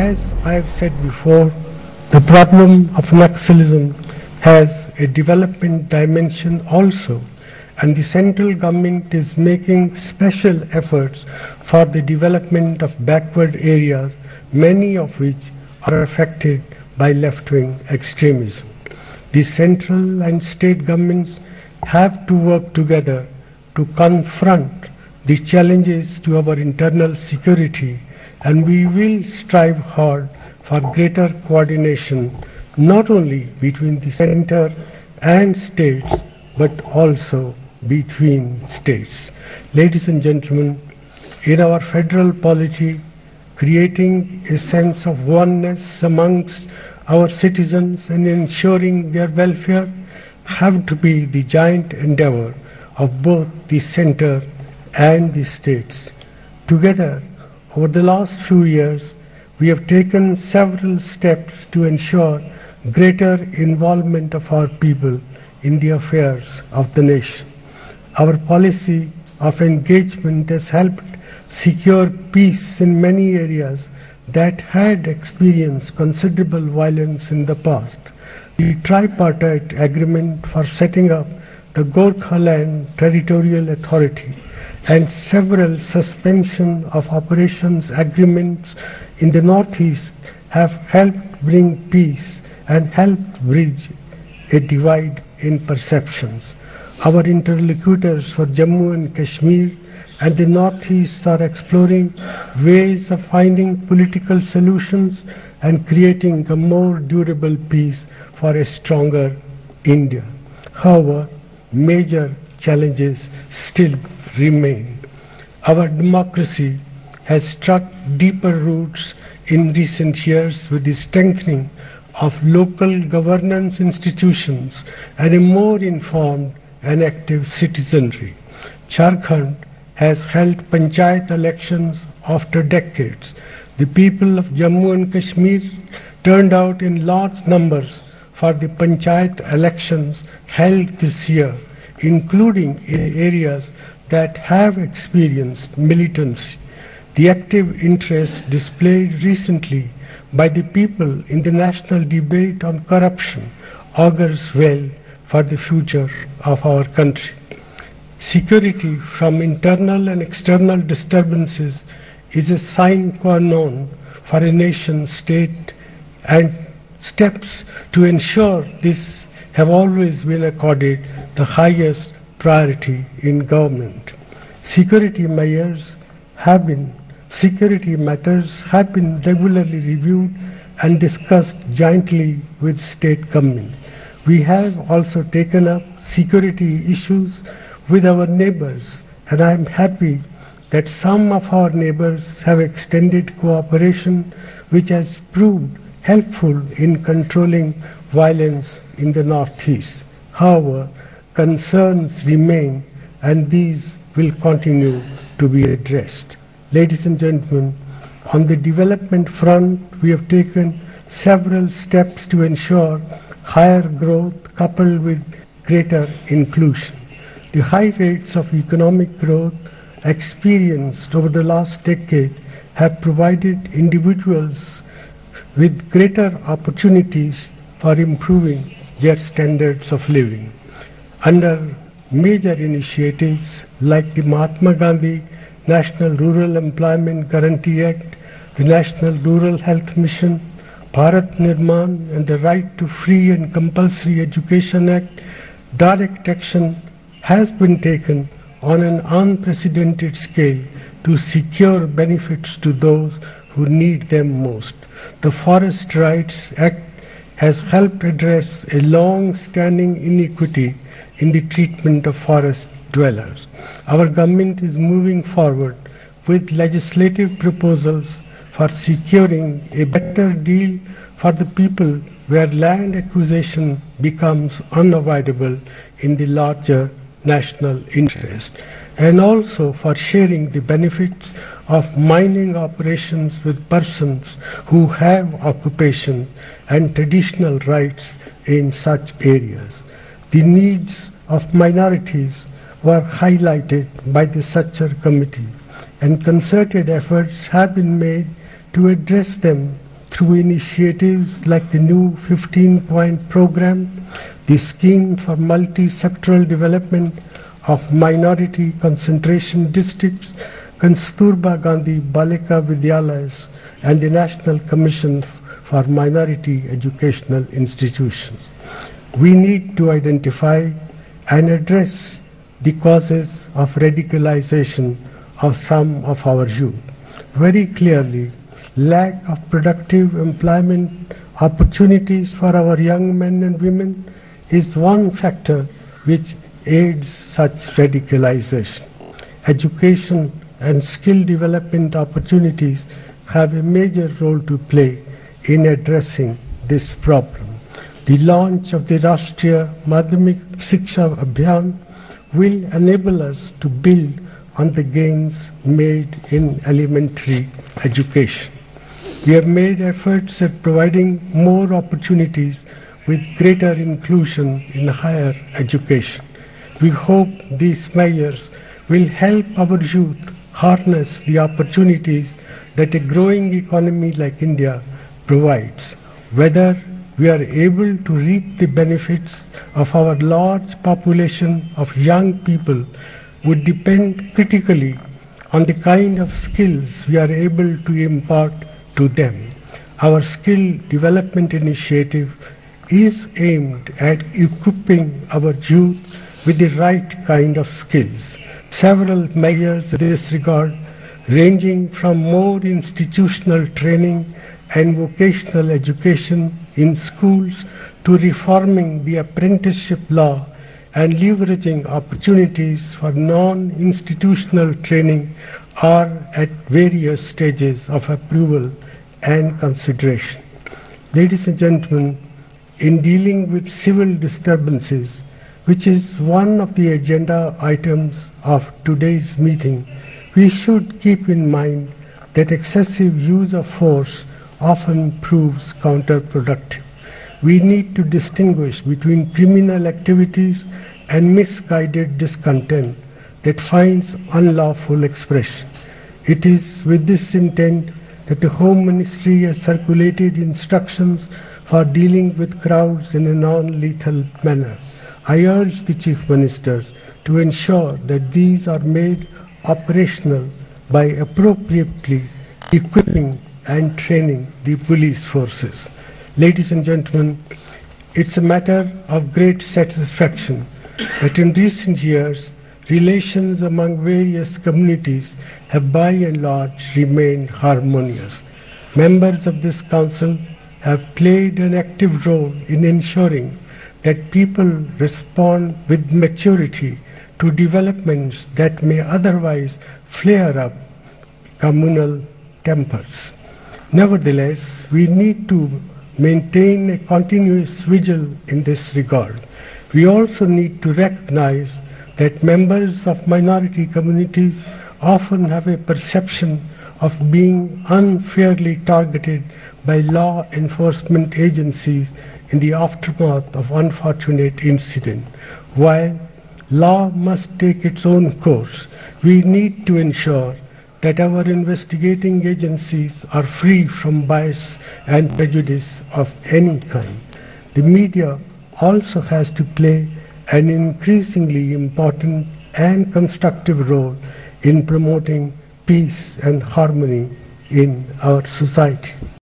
As I have said before, the problem of Naxalism has a development dimension also, and the central government is making special efforts for the development of backward areas, many of which are affected by left-wing extremism. The central and state governments have to work together to confront the challenges to our internal security, and we will strive hard for greater coordination not only between the center and states but also between states. Ladies and gentlemen, in our federal polity, creating a sense of oneness amongst our citizens and ensuring their welfare have to be the giant endeavor of both the center and the states. Together, over the last few years, we have taken several steps to ensure greater involvement of our people in the affairs of the nation. Our policy of engagement has helped secure peace in many areas that had experienced considerable violence in the past. The tripartite agreement for setting up the Gorkhaland Territorial Authority and several suspension of operations agreements in the Northeast have helped bring peace and helped bridge a divide in perceptions. Our interlocutors for Jammu and Kashmir and the Northeast are exploring ways of finding political solutions and creating a more durable peace for a stronger India. However, major challenges still remain. Our democracy has struck deeper roots in recent years with the strengthening of local governance institutions and a more informed and active citizenry. Jharkhand has held panchayat elections after decades. The people of Jammu and Kashmir turned out in large numbers for the panchayat elections held this year, including in areas that have experienced militancy. The active interest displayed recently by the people in the national debate on corruption augurs well for the future of our country. Security from internal and external disturbances is a sine qua non for a nation state, and steps to ensure this have always been accorded the highest priority in government. Security matters have been regularly reviewed and discussed jointly with state government. We have also taken up security issues with our neighbors, and I am happy that some of our neighbors have extended cooperation, which has proved helpful in controlling violence in the Northeast. However, concerns remain, and these will continue to be addressed. Ladies and gentlemen, on the development front, we have taken several steps to ensure higher growth coupled with greater inclusion. The high rates of economic growth experienced over the last decade have provided individuals with greater opportunities for improving their standards of living. Under major initiatives like the Mahatma Gandhi National Rural Employment Guarantee Act, the National Rural Health Mission, Bharat Nirman, and the Right to Free and Compulsory Education Act, direct action has been taken on an unprecedented scale to secure benefits to those who need them most. The Forest Rights Act has helped address a long-standing inequity in the treatment of forest dwellers. Our government is moving forward with legislative proposals for securing a better deal for the people where land acquisition becomes unavoidable in the larger national interest, and also for sharing the benefits of mining operations with persons who have occupation and traditional rights in such areas. The needs of minorities were highlighted by the Sachar Committee, and concerted efforts have been made to address them through initiatives like the new 15-point program, the scheme for multi-sectoral development of minority concentration districts, Kasturba Gandhi Balika Vidyalayas, and the National Commission for Minority Educational Institutions. We need to identify and address the causes of radicalization of some of our youth. Very clearly, lack of productive employment opportunities for our young men and women is one factor which aids such radicalization. Education and skill development opportunities have a major role to play in addressing this problem. The launch of the Rashtriya Madhyamik Shiksha Abhiyan will enable us to build on the gains made in elementary education. We have made efforts at providing more opportunities with greater inclusion in higher education. We hope these measures will help our youth harness the opportunities that a growing economy like India provides. Whether we are able to reap the benefits of our large population of young people would depend critically on the kind of skills we are able to impart to them. Our skill development initiative is aimed at equipping our youth with the right kind of skills. Several measures in this regard, ranging from more institutional training and vocational education in schools to reforming the apprenticeship law and leveraging opportunities for non-institutional training, are at various stages of approval and consideration. Ladies and gentlemen, in dealing with civil disturbances, which is one of the agenda items of today's meeting, we should keep in mind that excessive use of force often proves counterproductive. We need to distinguish between criminal activities and misguided discontent that finds unlawful expression. It is with this intent that the Home Ministry has circulated instructions for dealing with crowds in a non-lethal manner. I urge the Chief Ministers to ensure that these are made operational by appropriately equipping and training the police forces. Ladies and gentlemen, it's a matter of great satisfaction that in recent years, relations among various communities have by and large remained harmonious. Members of this Council have played an active role in ensuring that people respond with maturity to developments that may otherwise flare up communal tempers. Nevertheless, we need to maintain a continuous vigil in this regard. We also need to recognize that members of minority communities often have a perception of being unfairly targeted by law enforcement agencies in the aftermath of unfortunate incident. While law must take its own course, we need to ensure that our investigating agencies are free from bias and prejudice of any kind. The media also has to play an increasingly important and constructive role in promoting peace and harmony in our society.